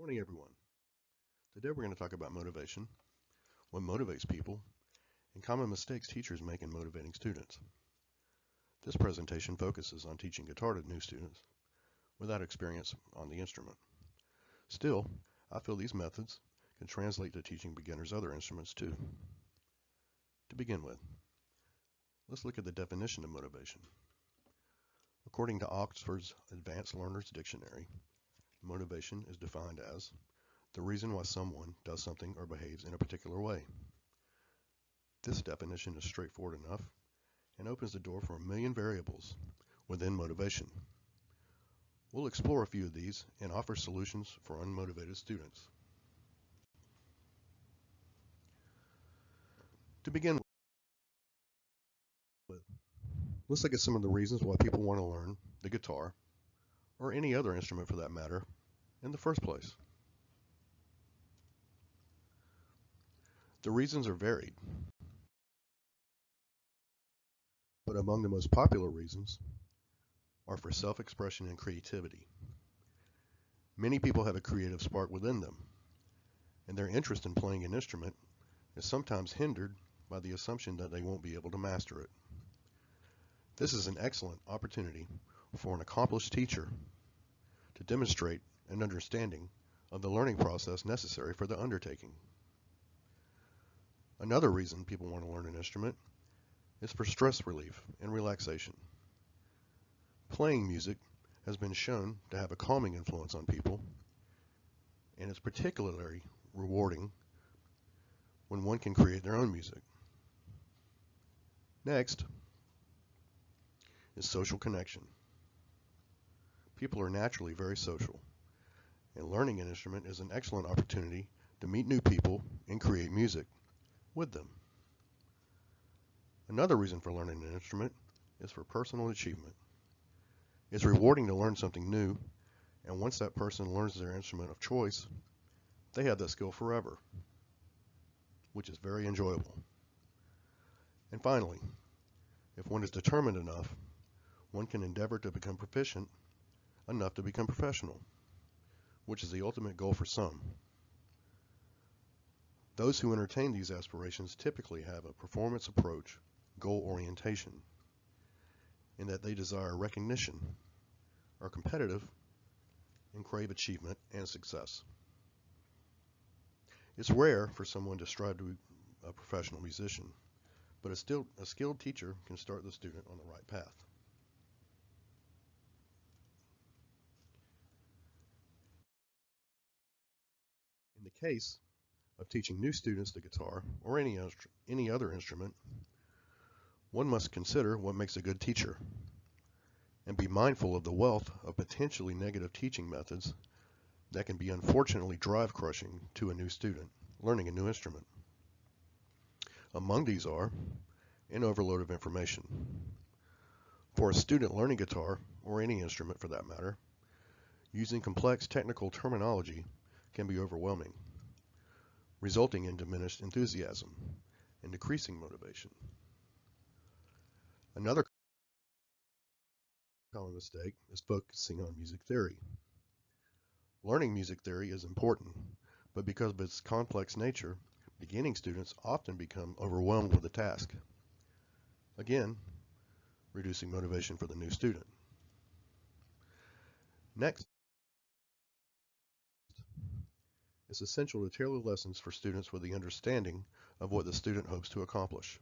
Morning, everyone. Today we're going to talk about motivation, what motivates people, and common mistakes teachers make in motivating students. This presentation focuses on teaching guitar to new students without experience on the instrument. Still, I feel these methods can translate to teaching beginners other instruments too. To begin with, let's look at the definition of motivation. According to Oxford's Advanced Learner's Dictionary, motivation is defined as the reason why someone does something or behaves in a particular way. This definition is straightforward enough and opens the door for a million variables within motivation. We'll explore a few of these and offer solutions for unmotivated students. To begin with, let's look at some of the reasons why people want to learn the guitar, or any other instrument for that matter, in the first place. The reasons are varied, but among the most popular reasons are for self-expression and creativity. Many people have a creative spark within them, and their interest in playing an instrument is sometimes hindered by the assumption that they won't be able to master it. This is an excellent opportunity for an accomplished teacher to demonstrate an understanding of the learning process necessary for the undertaking. Another reason people want to learn an instrument is for stress relief and relaxation. Playing music has been shown to have a calming influence on people, and it's particularly rewarding when one can create their own music. Next is social connection. People are naturally very social, and learning an instrument is an excellent opportunity to meet new people and create music with them. Another reason for learning an instrument is for personal achievement. It's rewarding to learn something new, and once that person learns their instrument of choice, they have that skill forever, which is very enjoyable. And finally, if one is determined enough, one can endeavor to become proficient enough to become professional, which is the ultimate goal for some. Those who entertain these aspirations typically have a performance approach, goal orientation, in that they desire recognition, are competitive, and crave achievement and success. It's rare for someone to strive to be a professional musician, but a skilled teacher can start the student on the right path. In the case of teaching new students the guitar or any other instrument, one must consider what makes a good teacher and be mindful of the wealth of potentially negative teaching methods that can be unfortunately drive-crushing to a new student learning a new instrument. Among these are an overload of information. For a student learning guitar, or any instrument for that matter, using complex technical terminology can be overwhelming, resulting in diminished enthusiasm and decreasing motivation. Another common mistake is focusing on music theory. Learning music theory is important, but because of its complex nature, beginning students often become overwhelmed with the task. Again, reducing motivation for the new student. Next, it's essential to tailor lessons for students with the understanding of what the student hopes to accomplish.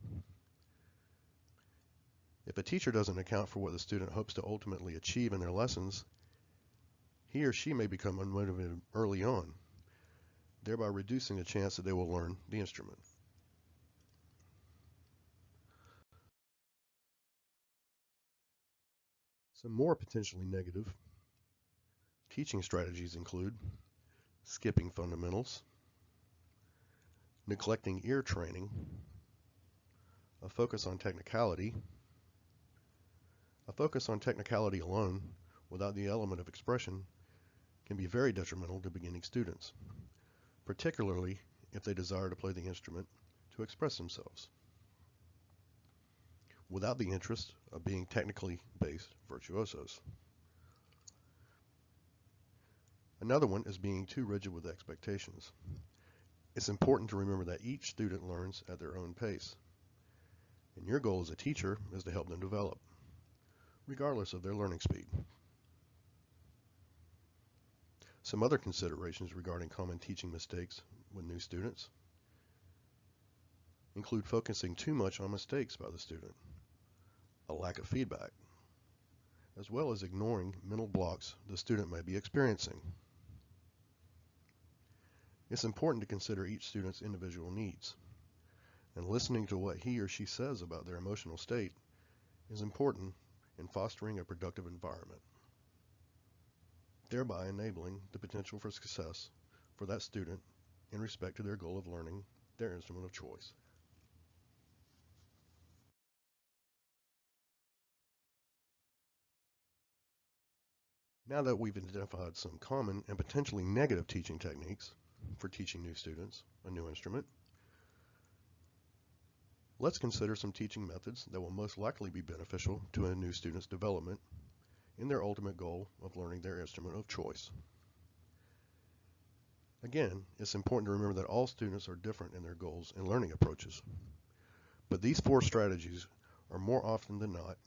If a teacher doesn't account for what the student hopes to ultimately achieve in their lessons, he or she may become unmotivated early on, thereby reducing the chance that they will learn the instrument. Some more potentially negative teaching strategies include skipping fundamentals, neglecting ear training, a focus on technicality. A focus on technicality alone, without the element of expression, can be very detrimental to beginning students, particularly if they desire to play the instrument to express themselves, without the interest of being technically based virtuosos. Another one is being too rigid with expectations. It's important to remember that each student learns at their own pace, and your goal as a teacher is to help them develop, regardless of their learning speed. Some other considerations regarding common teaching mistakes with new students include focusing too much on mistakes by the student, a lack of feedback, as well as ignoring mental blocks the student may be experiencing. It's important to consider each student's individual needs, and listening to what he or she says about their emotional state is important in fostering a productive environment, thereby enabling the potential for success for that student in respect to their goal of learning their instrument of choice. Now that we've identified some common and potentially negative teaching techniques for teaching new students a new instrument, let's consider some teaching methods that will most likely be beneficial to a new student's development in their ultimate goal of learning their instrument of choice. Again, it's important to remember that all students are different in their goals and learning approaches, but these 4 strategies are more often than not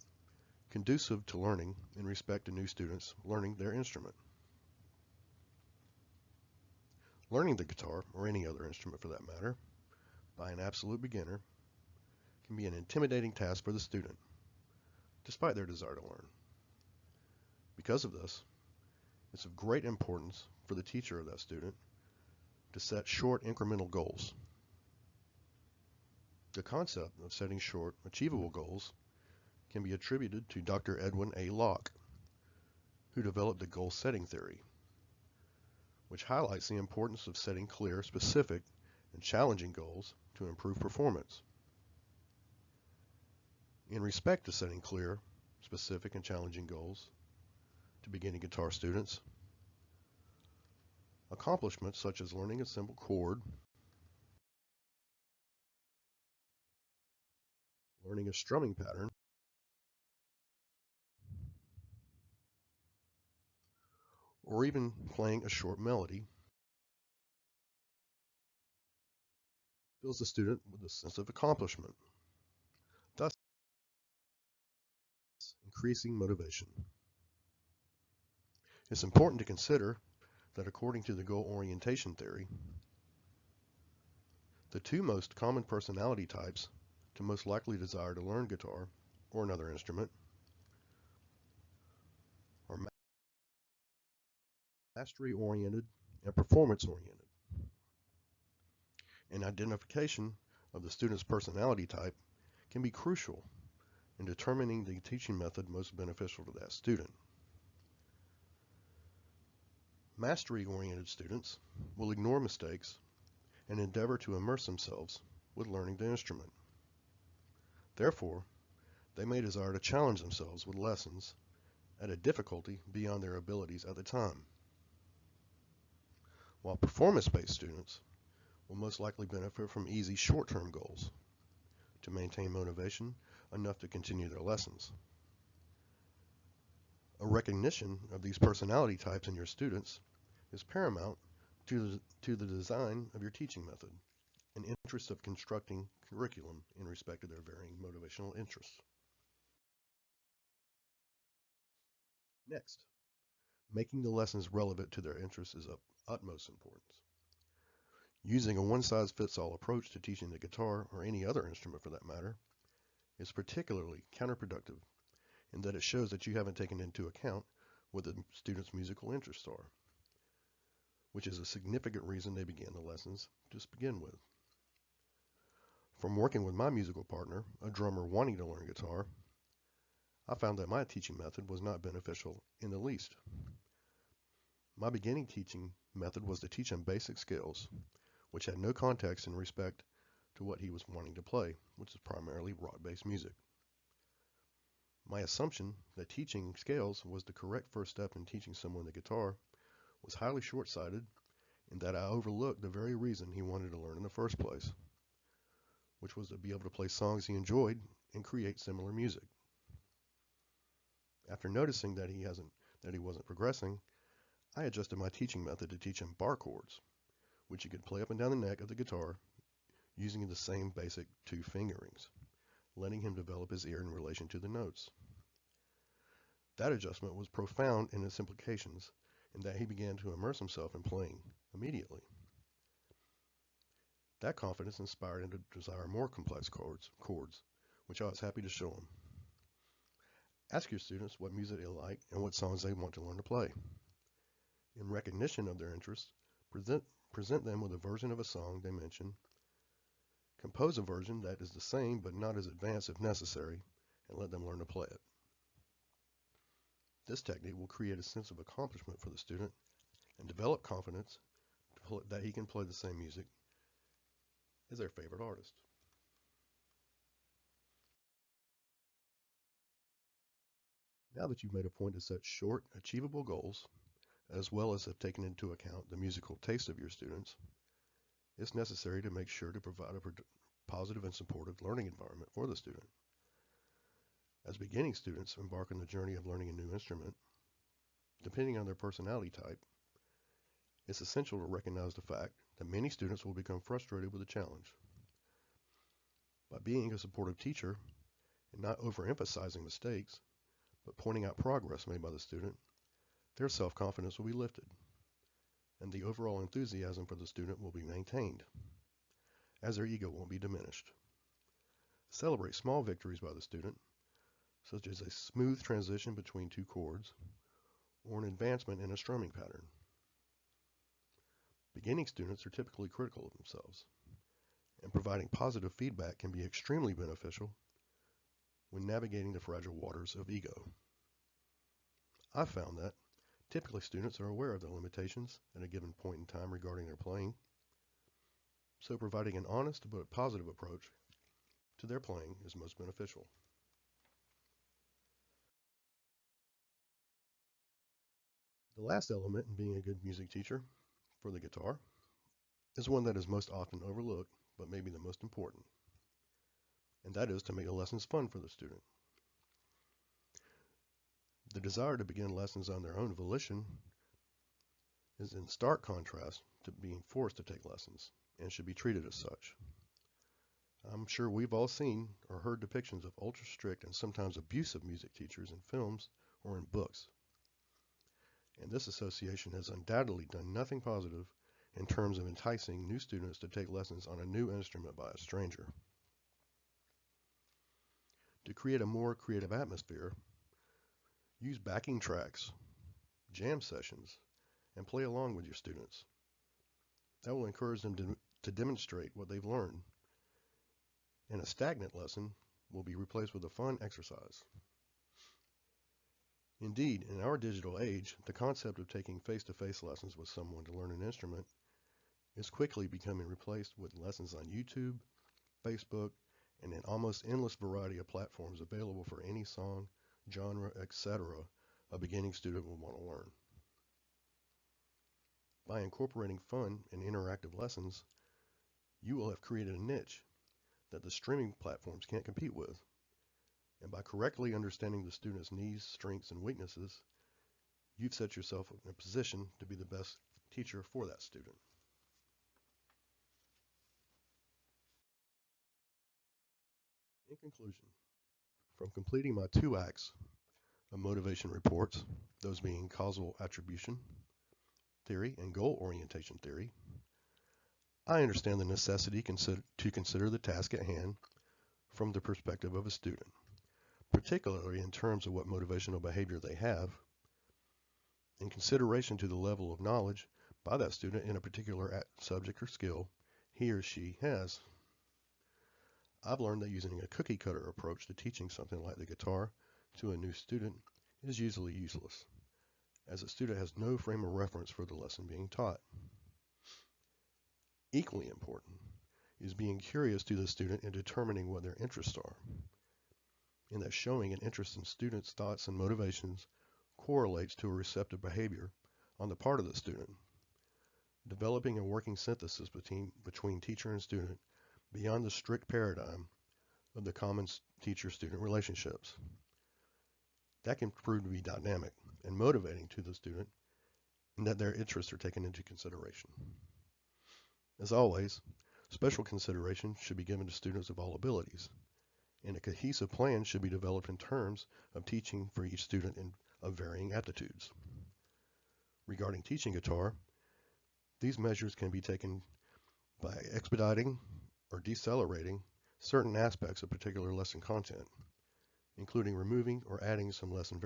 conducive to learning in respect to new students learning their instrument. Learning the guitar, or any other instrument for that matter, by an absolute beginner can be an intimidating task for the student, despite their desire to learn. Because of this, it's of great importance for the teacher of that student to set short incremental goals. The concept of setting short, achievable goals can be attributed to Dr. Edwin A. Locke, who developed the goal setting theory, which highlights the importance of setting clear, specific, and challenging goals to improve performance. In respect to setting clear, specific, and challenging goals to beginning guitar students, accomplishments such as learning a simple chord, learning a strumming pattern, or even playing a short melody fills the student with a sense of accomplishment, thus increasing motivation. It's important to consider that according to the goal orientation theory, the 2 most common personality types to most likely desire to learn guitar or another instrument are mastery-oriented and performance-oriented. An identification of the student's personality type can be crucial in determining the teaching method most beneficial to that student. Mastery-oriented students will ignore mistakes and endeavor to immerse themselves with learning the instrument. Therefore, they may desire to challenge themselves with lessons at a difficulty beyond their abilities at the time. While performance-based students will most likely benefit from easy short-term goals to maintain motivation enough to continue their lessons. A recognition of these personality types in your students is paramount to the design of your teaching method and interest of constructing curriculum in respect to their varying motivational interests. Next, making the lessons relevant to their interests is of utmost importance. Using a one-size-fits-all approach to teaching the guitar, or any other instrument for that matter, is particularly counterproductive in that it shows that you haven't taken into account what the student's musical interests are, which is a significant reason they began the lessons to begin with. From working with my musical partner, a drummer wanting to learn guitar, I found that my teaching method was not beneficial in the least. My beginning teaching method was to teach him basic scales, which had no context in respect to what he was wanting to play, which is primarily rock-based music. My assumption that teaching scales was the correct first step in teaching someone the guitar was highly short-sighted in that I overlooked the very reason he wanted to learn in the first place, which was to be able to play songs he enjoyed and create similar music. After noticing that he wasn't progressing, I adjusted my teaching method to teach him bar chords, which he could play up and down the neck of the guitar using the same basic 2 fingerings, letting him develop his ear in relation to the notes. That adjustment was profound in its implications in that he began to immerse himself in playing immediately. That confidence inspired him to desire more complex chords, which I was happy to show him. Ask your students what music they like and what songs they want to learn to play. In recognition of their interests, present them with a version of a song they mention. Compose a version that is the same but not as advanced if necessary, and let them learn to play it. This technique will create a sense of accomplishment for the student and develop confidence that he can play the same music as their favorite artist. Now that you've made a point to set short, achievable goals, as well as have taken into account the musical taste of your students, it's necessary to make sure to provide a positive and supportive learning environment for the student. As beginning students embark on the journey of learning a new instrument, depending on their personality type, it's essential to recognize the fact that many students will become frustrated with the challenge. By being a supportive teacher and not overemphasizing mistakes, but pointing out progress made by the student, their self-confidence will be lifted, and the overall enthusiasm for the student will be maintained, as their ego won't be diminished. Celebrate small victories by the student, such as a smooth transition between 2 chords, or an advancement in a strumming pattern. Beginning students are typically critical of themselves, and providing positive feedback can be extremely beneficial when navigating the fragile waters of ego. I've found that typically students are aware of their limitations at a given point in time regarding their playing, so providing an honest but positive approach to their playing is most beneficial. The last element in being a good music teacher for the guitar is one that is most often overlooked, but maybe the most important, and that is to make the lessons fun for the student. The desire to begin lessons on their own volition is in stark contrast to being forced to take lessons, and should be treated as such. I'm sure we've all seen or heard depictions of ultra strict and sometimes abusive music teachers in films or in books, and this association has undoubtedly done nothing positive in terms of enticing new students to take lessons on a new instrument by a stranger. To create a more creative atmosphere, use backing tracks, jam sessions, and play along with your students. That will encourage them to demonstrate what they've learned, and a stagnant lesson will be replaced with a fun exercise. Indeed, in our digital age, the concept of taking face-to-face lessons with someone to learn an instrument is quickly becoming replaced with lessons on YouTube, Facebook, and an almost endless variety of platforms available for any song, genre, etc. a beginning student will want to learn. By incorporating fun and interactive lessons, you will have created a niche that the streaming platforms can't compete with. And by correctly understanding the student's needs, strengths, and weaknesses, you've set yourself in a position to be the best teacher for that student. In conclusion, from completing my 2 acts of motivation reports, those being causal attribution theory and goal orientation theory, I understand the necessity to consider the task at hand from the perspective of a student, particularly in terms of what motivational behavior they have, in consideration to the level of knowledge by that student in a particular subject or skill he or she has. I've learned that using a cookie cutter approach to teaching something like the guitar to a new student is usually useless, as a student has no frame of reference for the lesson being taught. Equally important is being curious to the student and determining what their interests are, and that showing an interest in students' thoughts and motivations correlates to a receptive behavior on the part of the student, developing a working synthesis between teacher and student beyond the strict paradigm of the common teacher-student relationships. That can prove to be dynamic and motivating to the student and that their interests are taken into consideration. As always, special consideration should be given to students of all abilities, and a cohesive plan should be developed in terms of teaching for each student of varying aptitudes. Regarding teaching guitar, these measures can be taken by expediting or decelerating certain aspects of particular lesson content, including removing or adding some lesson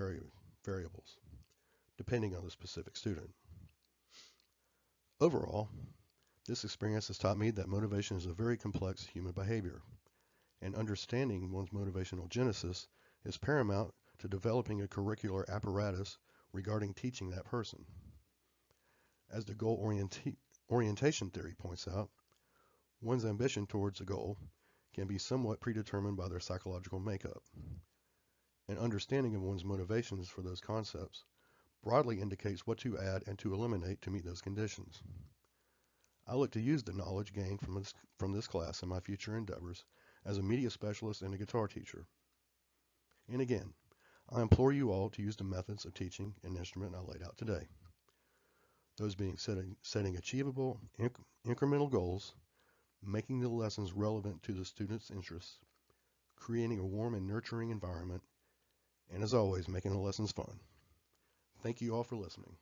variables, depending on the specific student. Overall, this experience has taught me that motivation is a very complex human behavior, and understanding one's motivational genesis is paramount to developing a curricular apparatus regarding teaching that person. As the goal orientation theory points out, one's ambition towards a goal can be somewhat predetermined by their psychological makeup. An understanding of one's motivations for those concepts broadly indicates what to add and to eliminate to meet those conditions. I look to use the knowledge gained from this class in my future endeavors as a media specialist and a guitar teacher. And again, I implore you all to use the methods of teaching an instrument I laid out today. Those being setting achievable incremental goals, making the lessons relevant to the student's interests, creating a warm and nurturing environment, and as always, making the lessons fun. Thank you all for listening.